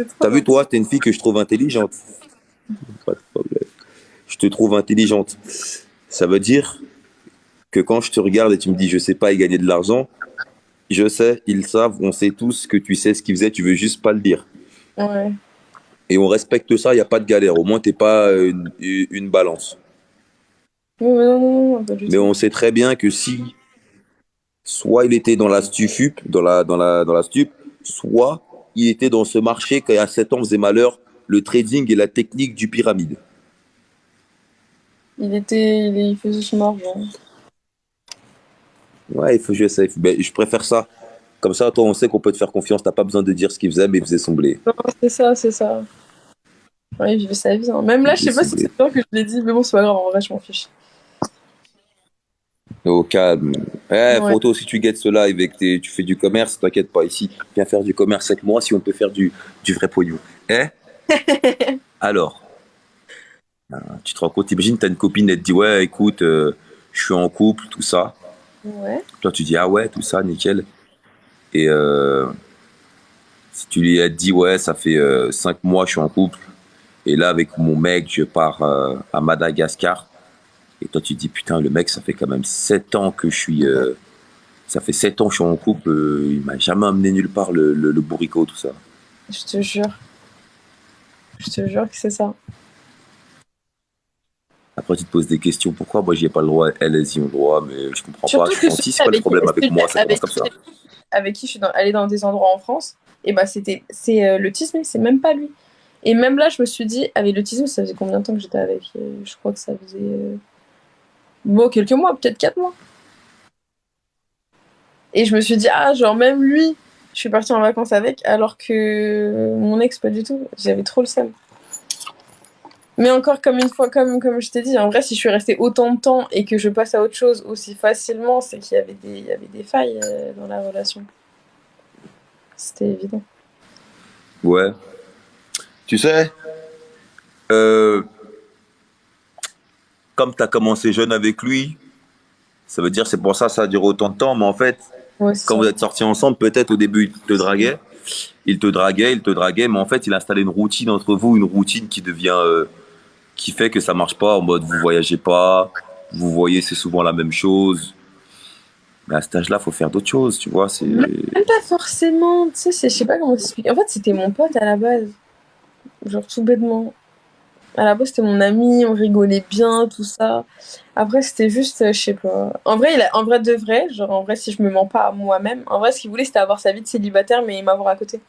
C'est trop T'as vu, drôle. toi, t'es une fille que je trouve intelligente. Pas de problème. Je te trouve intelligente. Ça veut dire que quand je te regarde et tu me dis, je sais pas y gagner de l'argent, je sais, ils savent, on sait tous que tu sais ce qu'ils faisaient, tu veux juste pas le dire. Ouais. Et on respecte ça, il n'y a pas de galère. Au moins, t'es pas une balance. Oui, mais non, non, non, pas du Mais tout. on sait très bien que si, soit il était dans la stufup, dans la stup, soit il était dans ce marché qui, à 7 ans, faisait malheur, le trading et la technique du pyramide. Il faisait son argent. Ouais, il faut jouer safe. Ben, je préfère ça. Comme ça, toi, on sait qu'on peut te faire confiance. T'as pas besoin de dire ce qu'il faisait, mais il faisait son blé. Non, c'est ça, c'est ça. Ouais, il vivait sa vie, hein. Même Il là, je faisait sais pas son si c'est blé. bien que je l'ai dit, mais bon, c'est pas grave, en vrai, je m'en fiche. Au calme. Eh, Ouais. Photo, si tu guettes ce live et que tu fais du commerce, t'inquiète pas. Ici, viens faire du commerce avec moi si on peut faire du vrai pognon. Eh? Alors, tu te rends compte, t'imagines, t'as une copine, elle te dit, ouais, écoute, je suis en couple, tout ça. Ouais. Toi, tu dis, ah ouais, tout ça, nickel. Et si tu lui as dit, ouais, ça fait 5 mois, je suis en couple. Et là, avec mon mec, je pars à Madagascar. Et toi, tu te dis, putain, le mec, ça fait quand même 7 ans que je suis. Ça fait 7 ans que je suis en couple. Il m'a jamais amené nulle part le bourricot, tout ça. Je te jure. Je te jure que c'est ça. Après, tu te poses des questions. Pourquoi moi, j'y ai pas le droit? Elles y ont le droit, mais je comprends pas. Je Surtout suis que gentil, c'est quoi le problème avec celui moi? Ça commence comme ça. avec qui je suis allée dans des endroits en France, et bah c'est l'autisme, c'est même pas lui. Et même là, je me suis dit, avec l'autisme, ça faisait combien de temps que j'étais avec je crois que ça faisait bon, quelques mois, peut-être 4 mois. Et je me suis dit, ah, genre même lui, je suis partie en vacances avec, alors que mon ex, pas du tout. J'avais trop le seum. Mais encore comme une fois, comme je t'ai dit, en vrai, si je suis restée autant de temps et que je passe à autre chose aussi facilement, c'est qu'il y avait il y avait des failles dans la relation. C'était évident. Ouais. Tu sais, euh, comme tu as commencé jeune avec lui, ça veut dire c'est pour ça que ça a duré autant de temps. Mais en fait, Ouais, c'est quand ça. vous êtes sortis ensemble, peut-être au début, il te draguait. Il te draguait, mais en fait, il a installé une routine entre vous, une routine qui devient, qui fait que ça marche pas en mode vous voyagez pas, vous voyez, c'est souvent la même chose. Mais à cet âge-là, faut faire d'autres choses, tu vois. C'est Même pas forcément, tu sais, je sais pas comment t'expliquer. En fait, c'était mon pote à la base, genre tout bêtement. À la base, c'était mon ami, on rigolait bien, tout ça. Après, c'était juste, je sais pas. En vrai, en vrai de vrai, genre en vrai, si je me mens pas à moi-même, en vrai, ce qu'il voulait, c'était avoir sa vie de célibataire, mais m'avoir à côté.